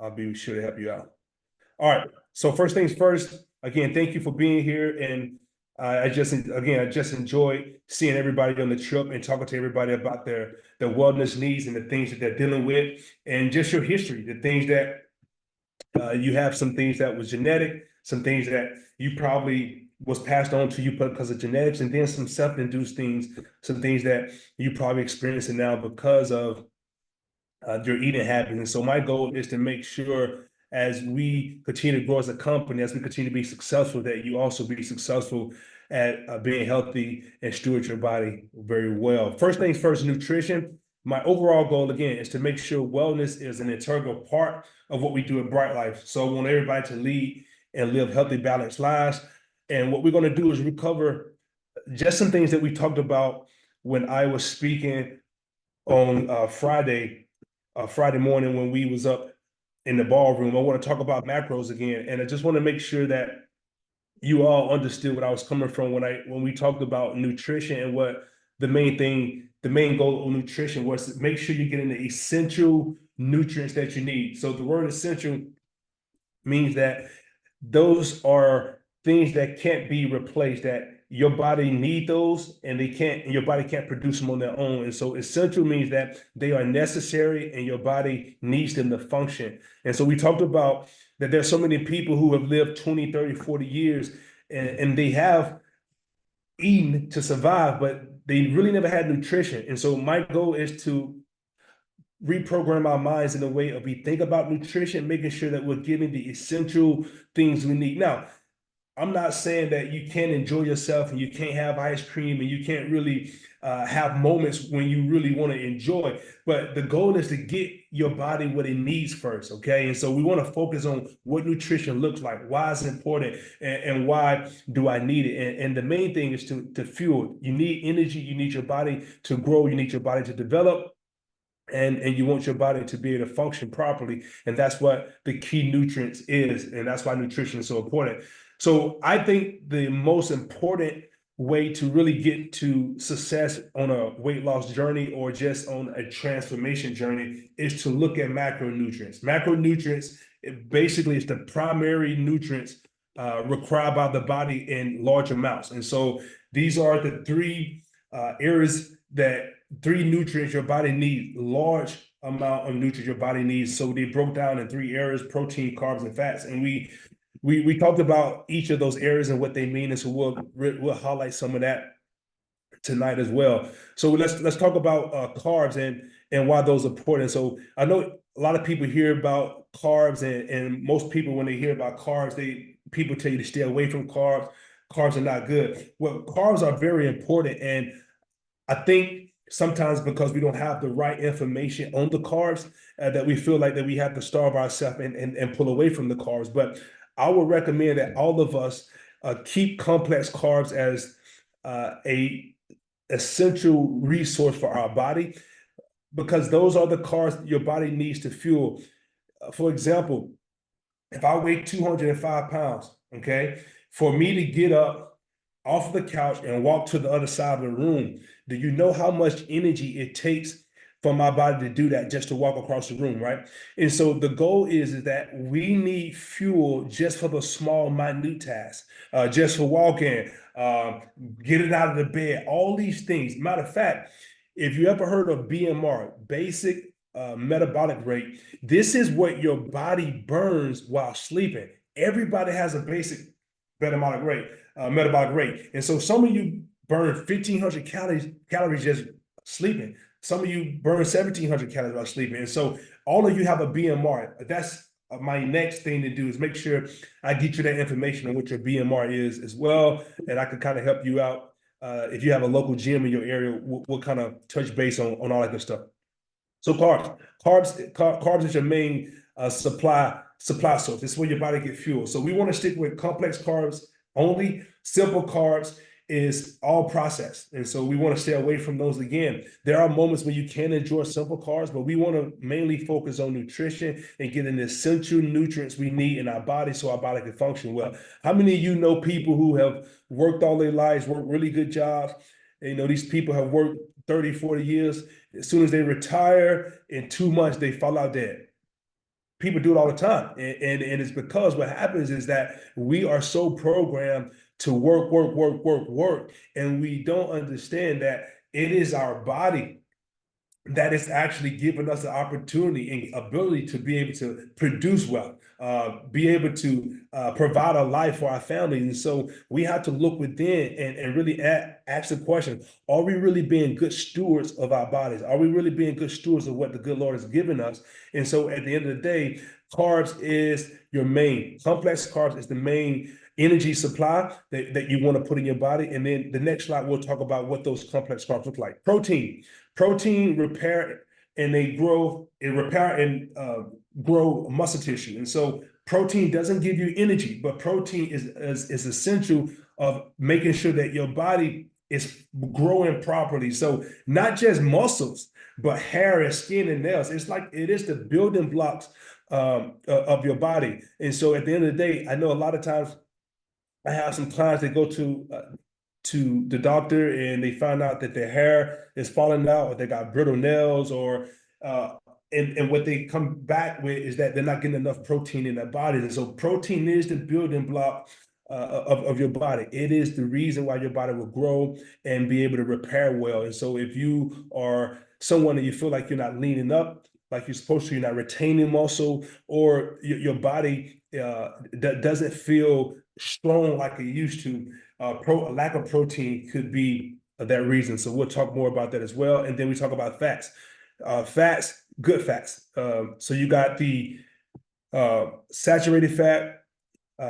I'll be sure to help you out. All right. So first things first, again, thank you for being here. And I just enjoyed seeing everybody on the trip and talking to everybody about their wellness needs and the things that they're dealing with, and just your history, the things that you have, some things that was genetic, some things that you probably was passed on to you because of genetics, and then some self-induced things, some things that you probably experiencing now because of your eating habits. And so my goal is to make sure as we continue to grow as a company, as we continue to be successful, that you also be successful at being healthy and steward your body very well. First things first, nutrition. My overall goal, again, is to make sure wellness is an integral part of what we do at Bright Life. So I want everybody to lead and live healthy, balanced lives. And what we're going to do is recover just some things that we talked about when I was speaking on Friday morning when we was up in the ballroom. I want to talk about macros again, and I just want to make sure that you all understood what I was coming from when we talked about nutrition, and what the main goal of nutrition was to make sure you're getting the essential nutrients that you need. So the word essential means that those are things that can't be replaced, that your body need those, and your body can't produce them on their own. And so essential means that they are necessary and your body needs them to function. And so we talked about that there's so many people who have lived 20, 30, 40 years, and they have eaten to survive, but they really never had nutrition. And so my goal is to reprogram our minds in a way of we think about nutrition, making sure that we're getting the essential things we need. Now, I'm not saying that you can't enjoy yourself and you can't have ice cream and you can't really have moments when you really want to enjoy, but the goal is to get your body what it needs first, okay? And so we want to focus on what nutrition looks like, why it's important, and why do I need it? And the main thing is to fuel. You need energy, you need your body to grow, you need your body to develop, and you want your body to be able to function properly. And that's what the key nutrients is, and that's why nutrition is so important. So I think the most important way to really get to success on a weight loss journey or just on a transformation journey is to look at macronutrients. Macronutrients, basically is the primary nutrients required by the body in large amounts. And so these are the three nutrients your body needs, large amount of nutrients your body needs. So they broke down in three areas: protein, carbs, and fats. And we talked about each of those areas and what they mean. And so we'll highlight some of that tonight as well. So let's talk about carbs and why those are important. So I know a lot of people hear about carbs, and most people, when they hear about carbs, people tell you to stay away from carbs. Carbs are not good. Well, carbs are very important, and I think sometimes because we don't have the right information on the carbs, that we feel like that we have to starve ourselves and pull away from the carbs. But I would recommend that all of us keep complex carbs as a essential resource for our body, because those are the carbs your body needs to fuel. For example, if I weigh 205 pounds, okay, for me to get up off the couch and walk to the other side of the room, do you know how much energy it takes for my body to do that, just to walk across the room, right? And so the goal is that we need fuel just for the small, minute tasks, just for walking, getting out of the bed, all these things. Matter of fact, if you ever heard of BMR, basic metabolic rate, this is what your body burns while sleeping. Everybody has a basic metabolic rate. And so some of you burn 1,500 calories just sleeping. Some of you burn 1,700 calories while sleeping. And so all of you have a BMR. That's my next thing to do, is make sure I get you that information on what your BMR is as well. And I can kind of help you out. If you have a local gym in your area, we'll kind of touch base on all that good stuff. So carbs is your main supply source. It's where your body gets fuel. So we want to stick with complex carbs only. Simple carbs is all processed. And so we want to stay away from those. Again, there are moments when you can enjoy simple carbs, but we want to mainly focus on nutrition and getting the essential nutrients we need in our body so our body can function well. How many of you know people who have worked all their lives, worked really good jobs? And, these people have worked 30, 40 years. As soon as they retire, in 2 months, they fall out dead. people do it all the time. And it's because what happens is that we are so programmed to work, work, work, work, work. And we don't understand that it is our body that is actually giving us the opportunity and ability to be able to produce wealth, be able to provide a life for our families. And so we have to look within and really ask the question, are we really being good stewards of our bodies? Are we really being good stewards of what the good Lord has given us? And so at the end of the day, carbs is your main, complex carbs is the main energy supply that you want to put in your body. And then the next slide, we'll talk about what those complex carbs look like. Protein repair and repair and grow muscle tissue. And so protein doesn't give you energy, but protein is essential of making sure that your body is growing properly. So not just muscles, but hair and skin and nails. It's like it is the building blocks of your body. And so at the end of the day, I know a lot of times I have some clients that go to the doctor and they find out that their hair is falling out or they got brittle nails or and what they come back with is that they're not getting enough protein in their bodies. And so protein is the building block of your body. It is the reason why your body will grow and be able to repair well. And so if you are someone that you feel like you're not leaning up like you're supposed to, you're not retaining muscle, or your body doesn't feel strong like it used to, a lack of protein could be that reason. So we'll talk more about that as well. And then we talk about fats. Good fats. So you got the saturated fat,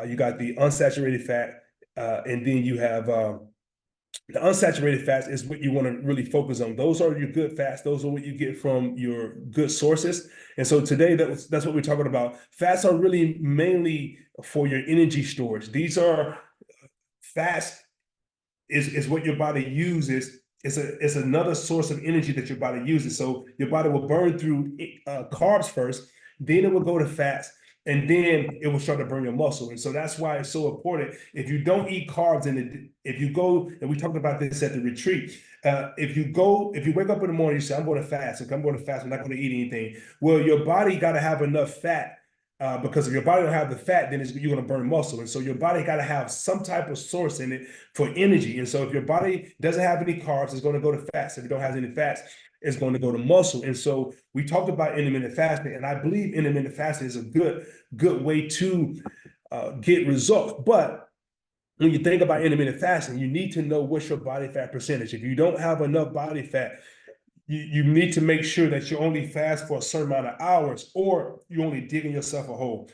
you got the unsaturated fat, and then you have the unsaturated fats is what you want to really focus on. Those are your good fats. Those are what you get from your good sources. And so today, that's what we're talking about. Fats are really mainly for your energy storage. These are fats is what your body uses. It's another source of energy that your body uses. So your body will burn through carbs first, then it will go to fats, and then it will start to burn your muscle. And so that's why it's so important. If you don't eat carbs, and if you go, and we talked about this at the retreat, if you wake up in the morning, you say, I'm going to fast. Okay, I'm going to fast, I'm not going to eat anything. Well, your body got to have enough fat, because if your body don't have the fat, then you're going to burn muscle. And so your body got to have some type of source in it for energy. And so if your body doesn't have any carbs, it's going to go to fats. If it don't have any fats, it's going to go to muscle. And so we talked about intermittent fasting, and I believe intermittent fasting is a good way to get results. But when you think about intermittent fasting, you need to know what's your body fat percentage. If you don't have enough body fat, you need to make sure that you only fast for a certain amount of hours, or you're only digging yourself a hole.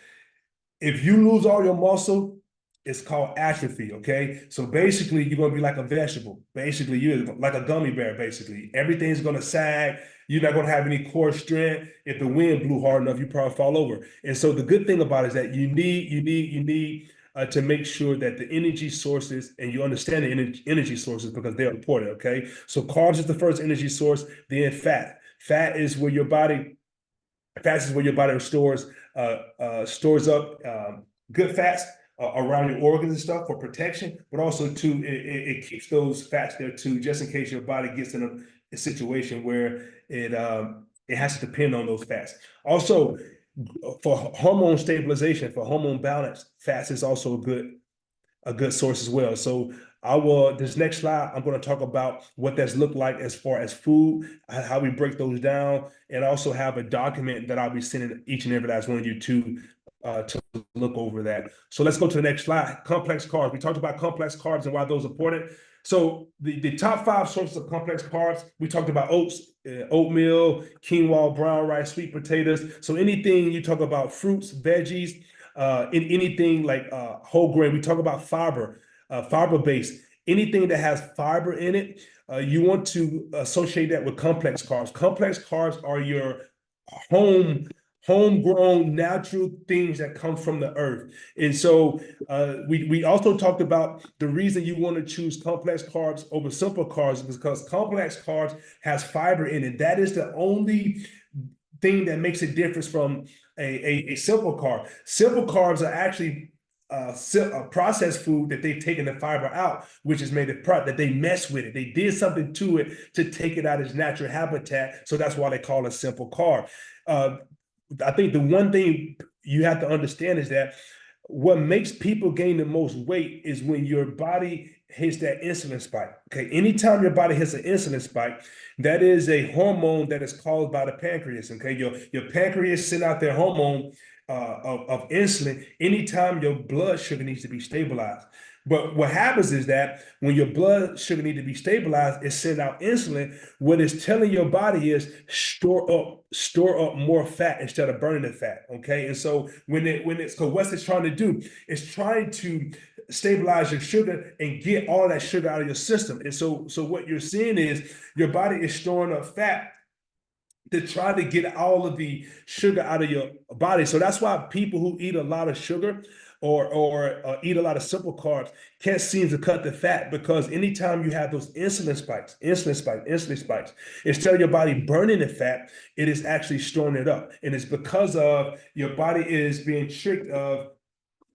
If you lose all your muscle, it's called atrophy, okay? So basically, you're going to be like a vegetable. Basically, you're like a gummy bear, basically. Everything's going to sag. You're not going to have any core strength. If the wind blew hard enough, you probably fall over. And so the good thing about it is that you need to make sure that the energy sources, and you understand the energy sources because they're important, okay? So carbs is the first energy source, then fat. Fat is where your body stores up good fats around your organs and stuff for protection, but also too, it keeps those fats there too, just in case your body gets in a situation where it has to depend on those fats. Also, for hormone stabilization, for hormone balance, fats is also a good source as well. So this next slide, I'm going to talk about what that's looked like as far as food, how we break those down, and also have a document that I'll be sending each and every last one of you to look over that. So let's go to the next slide. Complex carbs. We talked about complex carbs and why those are important. So the top 5 sources of complex carbs, we talked about oats, oatmeal, quinoa, brown rice, sweet potatoes. So anything you talk about fruits, veggies, in anything like whole grain, we talk about fiber-based. Anything that has fiber in it, you want to associate that with complex carbs. Complex carbs are your homegrown natural things that come from the earth. And so we also talked about the reason you want to choose complex carbs over simple carbs is because complex carbs has fiber in it. That is the only thing that makes a difference from a simple carb. Simple carbs are actually a processed food that they've taken the fiber out, which has made it that they mess with it. They did something to it to take it out of its natural habitat. So that's why they call it simple carb. I think the one thing you have to understand is that what makes people gain the most weight is when your body hits that insulin spike. Okay, anytime your body hits an insulin spike, that is a hormone that is caused by the pancreas. Okay, your pancreas send out their hormone of insulin anytime your blood sugar needs to be stabilized. But what happens is that when your blood sugar needs to be stabilized, it sends out insulin. What it's telling your body is store up more fat instead of burning the fat. Okay, and so so what's it's trying to do? It's trying to stabilize your sugar and get all that sugar out of your system. And so what you're seeing is your body is storing up fat to try to get all of the sugar out of your body. So that's why people who eat a lot of sugar or eat a lot of simple carbs can't seem to cut the fat, because anytime you have those insulin spikes, instead of your body burning the fat, it is actually storing it up. And it's because of your body is being tricked of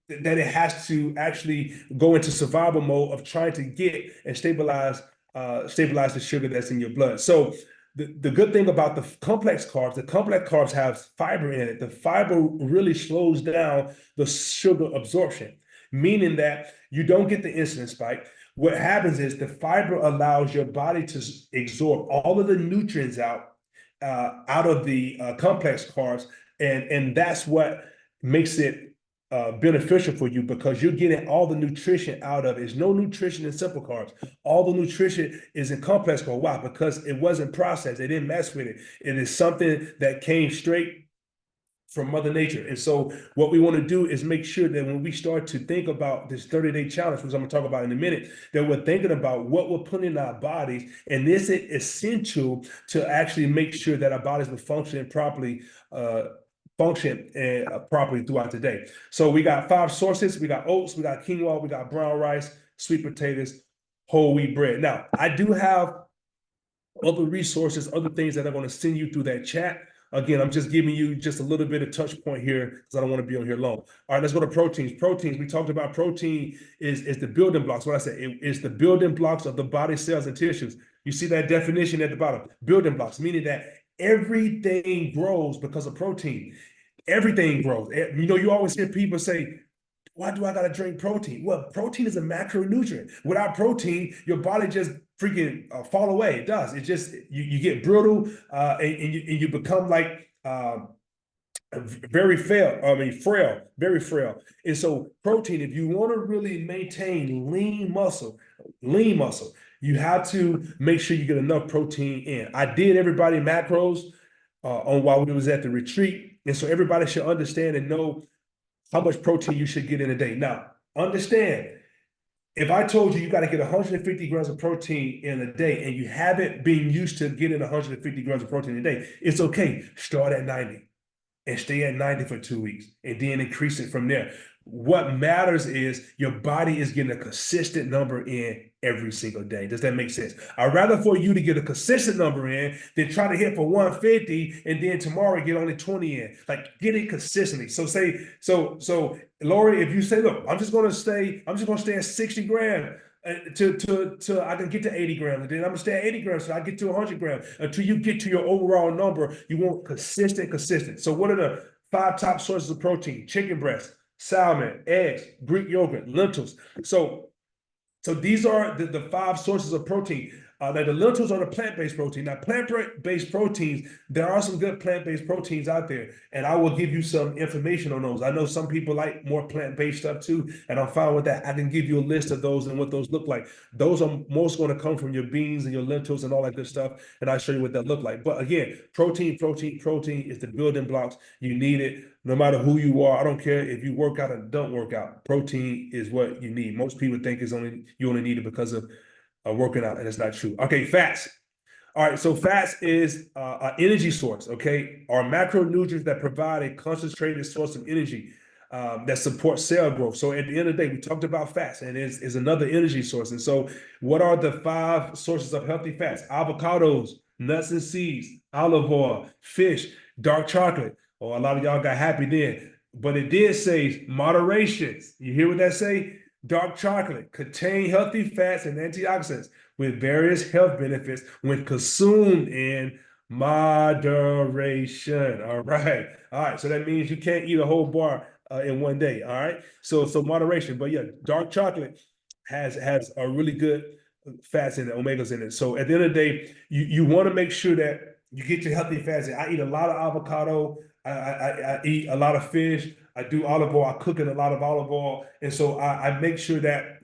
that it has to actually go into survival mode of trying to get and stabilize the sugar that's in your blood. So the good thing about the complex carbs have fiber in it. The fiber really slows down the sugar absorption, meaning that you don't get the insulin spike. What happens is the fiber allows your body to absorb all of the nutrients out of the complex carbs, and that's what makes it beneficial for you, because you're getting all the nutrition out of it. There's no nutrition in simple carbs. All the nutrition is in complex carbs. Why? Because it wasn't processed. They didn't mess with it. It is something that came straight from Mother Nature. And so what we want to do is make sure that when we start to think about this 30-day challenge, which I'm going to talk about in a minute, that we're thinking about what we're putting in our bodies. And this is essential to actually make sure that our bodies will function properly throughout the day. So we got 5 sources. We got oats, we got quinoa, we got brown rice, sweet potatoes, whole wheat bread. Now, I do have other resources, other things that I'm going to send you through that chat. Again, I'm just giving you just a little bit of touch point here because I don't want to be on here long. All right, let's go to proteins. Proteins, we talked about protein is the building blocks. What I said, it's the building blocks of the body cells and tissues. You see that definition at the bottom, building blocks, meaning that everything grows because of protein. Everything grows. You always hear people say, why do I got to drink protein? Well, protein is a macronutrient. Without protein, your body just freaking fall away. It does. It just, you get brittle and you become like very frail, very frail. And so protein, if you want to really maintain lean muscle, you have to make sure you get enough protein in. I did everybody macros on while we was at the retreat. And so everybody should understand and know how much protein you should get in a day. Now, understand, if I told you got to get 150 grams of protein in a day and you haven't been used to getting 150 grams of protein a day, it's okay. Start at 90 and stay at 90 for 2 weeks and then increase it from there. What matters is your body is getting a consistent number in every single day. Does that make sense? I'd rather for you to get a consistent number in than try to hit for 150 and then tomorrow get only 20 in. Like, get it consistently. So Lori, if you say, look, I'm just gonna stay at 60 grams to I can get to 80 grams, and then I'm gonna stay at 80 grams so I get to 100 grams until you get to your overall number. You want consistent. So what are the 5 top sources of protein? Chicken breast, salmon, eggs, Greek yogurt, lentils. So these are the 5 sources of protein. Now, the lentils are the plant-based protein. Now, plant-based proteins, there are some good plant-based proteins out there, and I will give you some information on those. I know some people like more plant-based stuff too, and I'm fine with that. I can give you a list of those and what those look like. Those are most going to come from your beans and your lentils and all that good stuff, and I'll show you what that look like. But again, protein is the building blocks. You need it no matter who you are. I don't care if you work out or don't work out. Protein is what you need. Most people think you only need it because of working out, and it's not true. Okay, fats. All right, so fats is an energy source, okay? Are macronutrients that provide a concentrated source of energy that supports cell growth. So at the end of the day, we talked about fats, and is another energy source. And so what are the 5 sources of healthy fats? Avocados, nuts and seeds, olive oil, fish, dark chocolate. Oh, a lot of y'all got happy then. But it did say moderation. You hear what that say? Dark chocolate contain healthy fats and antioxidants with various health benefits when consumed in Moderation. All right. All right. So that means you can't eat a whole bar in one day. All right. So moderation. But yeah, dark chocolate has a really good fats in it, omegas in it. So at the end of the day, you want to make sure that you get your healthy fats in. I eat a lot of avocado. I eat a lot of fish. I do olive oil. I cook in a lot of olive oil, and so I make sure that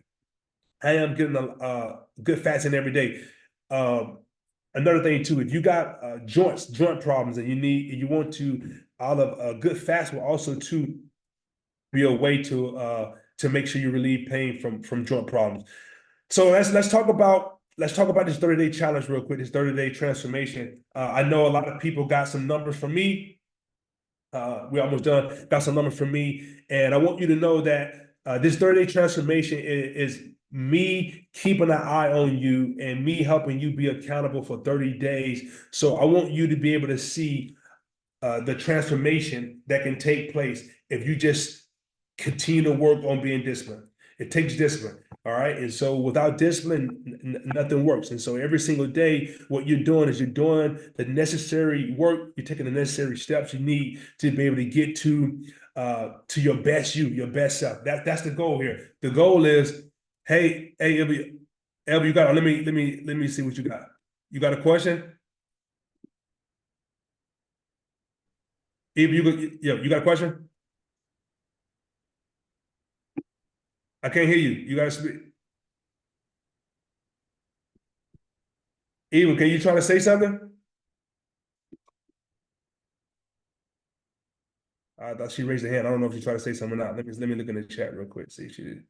I am getting a good fats in every day. Um, Another thing too, if you got joint problems, and you want to olive good fats will also to be a way to make sure you relieve pain from joint problems. So let's talk about this 30-day challenge real quick, this 30-day transformation. I know a lot of people got some numbers from me. We're almost done. Got some numbers from me, and I want you to know that this 30-day transformation is me keeping an eye on you and me helping you be accountable for 30 days. So I want you to be able to see the transformation that can take place if you just continue to work on being disciplined. It takes discipline. All right. And so without discipline, nothing works. And so every single day, what you're doing is you're doing the necessary work. You're taking the necessary steps you need to be able to get to your best you, your best self. That's the goal here. The goal is, hey, Elby, you got. Let me see what you got. You got a question? If you got a question? I can't hear you. You got to speak. Eva, can you try to say something? I thought she raised her hand. I don't know if she tried to say something or not. Let me look in the chat real quick. See if she did.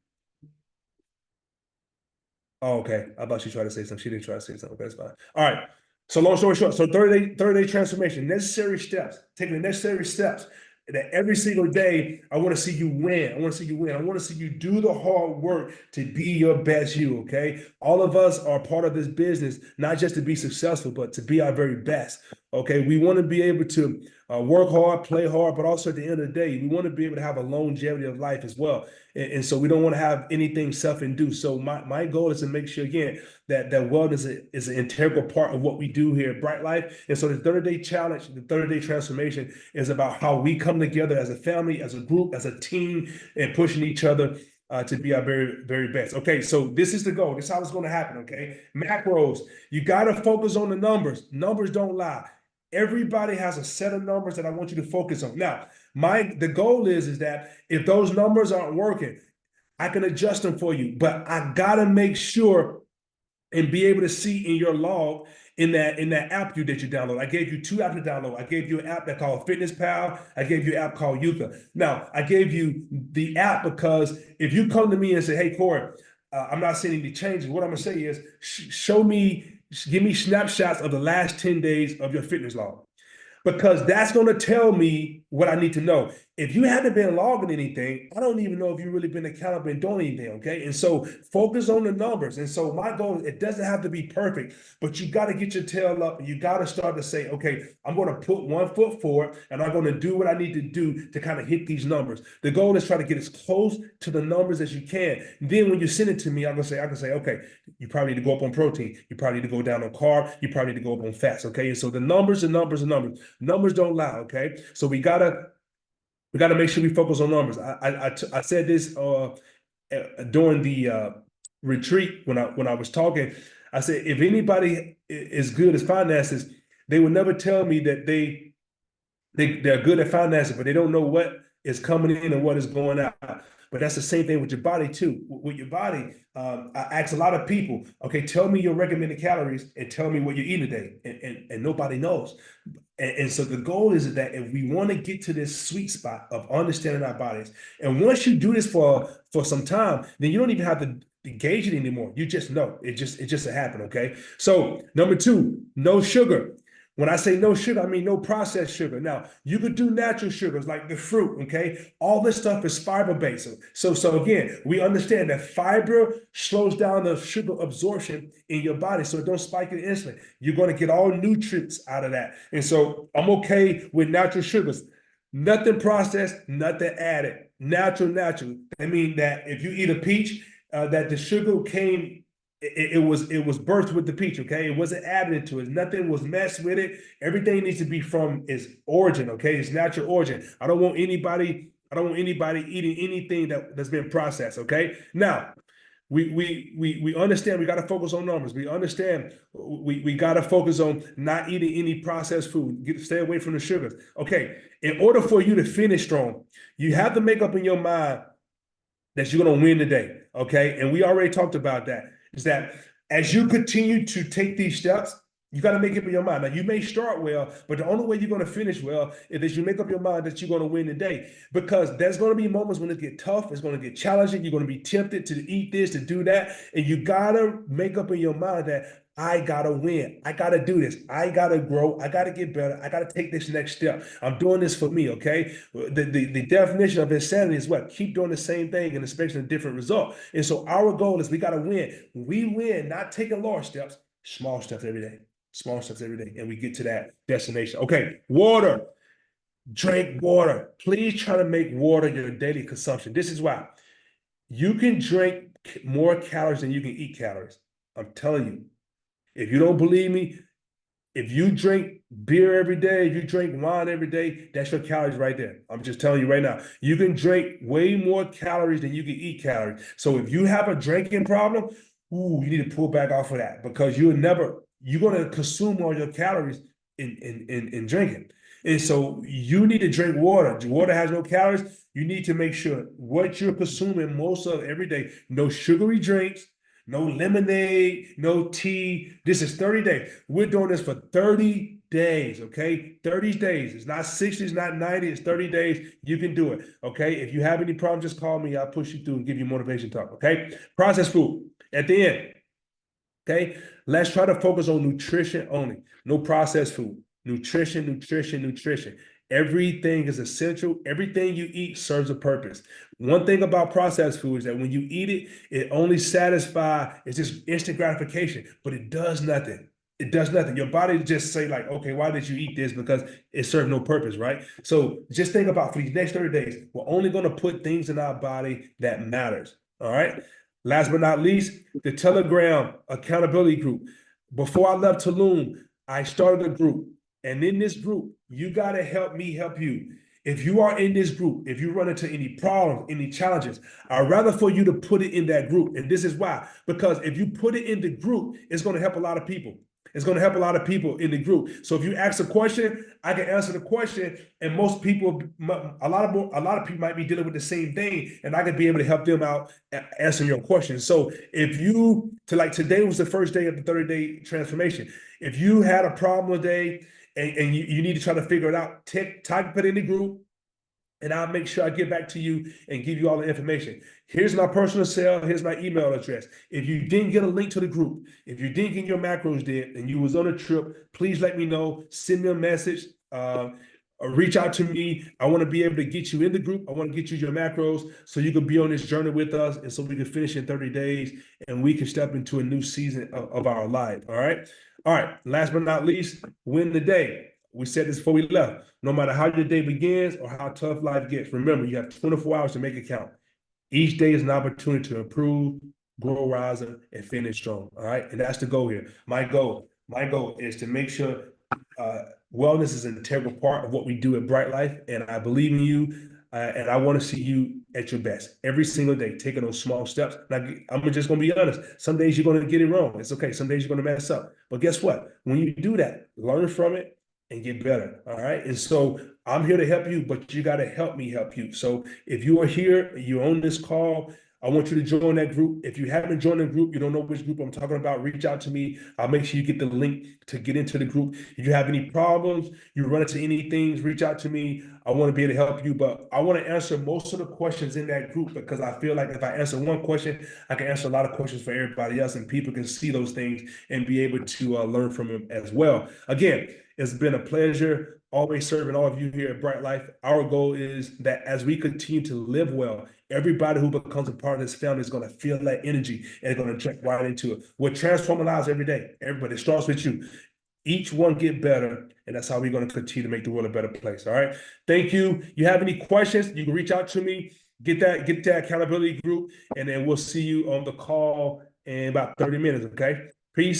Oh, okay. I thought she tried to say something. She didn't try to say something. Okay, that's fine. All right. So long story short, so 30-day transformation, necessary steps, taking the necessary steps. That every single day, I want to see you win. I want to see you win. I want to see you do the hard work to be your best you. Okay. All of us are part of this business, not just to be successful, but to be our very best. Okay. We want to be able to work hard, play hard, but also at the end of the day, we want to be able to have a longevity of life as well. And so we don't want to have anything self-induced. So my goal is to make sure, again, that wellness is an integral part of what we do here at Bright Life. And so the 30-day challenge, the 30-day transformation is about how we come together as a family, as a group, as a team, and pushing each other to be our very, very best. Okay, so this is the goal. This is how it's going to happen, okay? Macros, you got to focus on the numbers. Numbers don't lie. Everybody has a set of numbers that I want you to focus on. Now, the goal is that if those numbers aren't working, I can adjust them for you, but I gotta make sure and be able to see in your log in that app that you download. I gave you two apps to download. I gave you an app that called Fitness Pal. I gave you an app called Yuka. Now, I gave you the app because if you come to me and say, "Hey, Corey, I'm not seeing any changes," what I'm gonna say is, give me snapshots of the last 10 days of your fitness log, because that's going to tell me what I need to know. If you haven't been logging anything, I don't even know if you've really been accountable and doing anything, okay? And so focus on the numbers. And so my goal, it doesn't have to be perfect, but you got to get your tail up and you got to start to say, okay, I'm going to put 1 foot forward and I'm going to do what I need to do to kind of hit these numbers. The goal is try to get as close to the numbers as you can. And then when you send it to me, I can say, okay, you probably need to go up on protein. You probably need to go down on carb. You probably need to go up on fats, okay? And so the numbers and numbers and numbers. Numbers don't lie, okay? So we gotta make sure we focus on numbers. I said this during the retreat when I was talking. I said if anybody is good at finances, they would never tell me that they're good at finances, but they don't know what is coming in and what is going out. But that's the same thing with your body too. With your body, I ask a lot of people, okay, tell me your recommended calories and tell me what you eat a day, and nobody knows. And so the goal is that if we want to get to this sweet spot of understanding our bodies, and once you do this for some time, then you don't even have to engage it anymore. You just know it just happen. Okay. So number 2, no sugar. When I say no sugar, I mean no processed sugar. Now, you could do natural sugars like the fruit, okay? All this stuff is fiber-based. So again, we understand that fiber slows down the sugar absorption in your body so it don't spike your insulin. You're going to get all nutrients out of that. And so I'm okay with natural sugars. Nothing processed, nothing added. Natural. I mean that if you eat a peach, that the sugar came it was birthed with the peach, okay? It wasn't added to it. Nothing was messed with it. Everything needs to be from its origin, okay? Its natural origin. I don't want anybody eating anything that's been processed, okay? Now, we understand we got to focus on numbers. We understand we got to focus on not eating any processed food. Stay away from the sugars. Okay, in order for you to finish strong, you have to make up in your mind that you're going to win today. Okay. And we already talked about that. Is that as you continue to take these steps, you got to make up in your mind. Now, you may start well, but the only way you're going to finish well is that you make up your mind that you're going to win today. Because there's going to be moments when it gets tough, it's going to get challenging. You're going to be tempted to eat this, to do that. And you got to make up in your mind that I gotta win. I gotta do this. I gotta grow. I gotta get better. I gotta take this next step. I'm doing this for me, okay? The definition of insanity is what? Keep doing the same thing and expecting a different result. And so our goal is we gotta win. We win, not taking large steps, small steps every day. Small steps every day. And we get to that destination. Okay, water. Drink water. Please try to make water your daily consumption. This is why. You can drink more calories than you can eat calories. I'm telling you. If you don't believe me, if you drink beer every day, if you drink wine every day, that's your calories right there. I'm just telling you right now. You can drink way more calories than you can eat calories. So if you have a drinking problem, you need to pull back off of that because you're going to consume all your calories in drinking. And so you need to drink water. Water has no calories. You need to make sure what you're consuming most of every day, no sugary drinks, no lemonade, no tea. This is 30 days. We're doing this for 30 days, okay? 30 days. It's not 60, it's not 90, it's 30 days. You can do it, okay? If you have any problems, just call me. I'll push you through and give you motivation talk, okay? Processed food at the end, okay? Let's try to focus on nutrition only. No processed food. Nutrition, nutrition, nutrition. Everything is essential. Everything you eat serves a purpose. One thing about processed food is that when you eat it, it only satisfies, it's just instant gratification, but it does nothing. It does nothing. Your body just say like, okay, why did you eat this? Because it served no purpose, right? So just think about for these next 30 days, we're only going to put things in our body that matters. All right. Last but not least, the Telegram accountability group. Before I left Tulum, I started a group. And in this group, you got to help me help you. If you are in this group, if you run into any problems, any challenges, I'd rather for you to put it in that group. And this is why, because if you put it in the group, it's going to help a lot of people. It's going to help a lot of people in the group. So if you ask a question, I can answer the question. And most people, a lot of people might be dealing with the same thing, and I could be able to help them out answering your questions. So if you, today was the first day of the 30-day transformation. If you had a problem today, and you need to try to figure it out, type it in the group, and I'll make sure I get back to you and give you all the information. Here's my personal cell. Here's my email address. If you didn't get a link to the group, if you didn't get your macros did, and you was on a trip, please let me know. Send me a message. Reach out to me. I want to be able to get you in the group. I want to get you your macros so you can be on this journey with us, and so we can finish in 30 days, and we can step into a new season of our life. All right. All right, last but not least, win the day. We said this before we left. No matter how your day begins or how tough life gets, remember, you have 24 hours to make it count. Each day is an opportunity to improve, grow, rise, and finish strong. All right, and that's the goal here. My goal is to make sure wellness is an integral part of what we do at Bright Life, and I believe in you. And I want to see you at your best every single day, taking those small steps. Now, I'm just going to be honest. Some days you're going to get it wrong. It's okay. Some days you're going to mess up. But guess what? When you do that, learn from it and get better. All right. And so I'm here to help you, but you got to help me help you. So if you are here, you're on this call, I want you to join that group. If you haven't joined the group, you don't know which group I'm talking about, reach out to me. I'll make sure you get the link to get into the group. If you have any problems, you run into any things, reach out to me. I want to be able to help you, but I want to answer most of the questions in that group because I feel like if I answer one question, I can answer a lot of questions for everybody else, and people can see those things and be able to learn from them as well. Again, it's been a pleasure always serving all of you here at Bright Life. Our goal is that as we continue to live well, everybody who becomes a part of this family is going to feel that energy and going to jump right into it. We're transforming lives every day. Everybody, it starts with you. Each one get better, and that's how we're going to continue to make the world a better place. All right. Thank you. You have any questions, you can reach out to me. Get that accountability group, and then we'll see you on the call in about 30 minutes. Okay. Peace.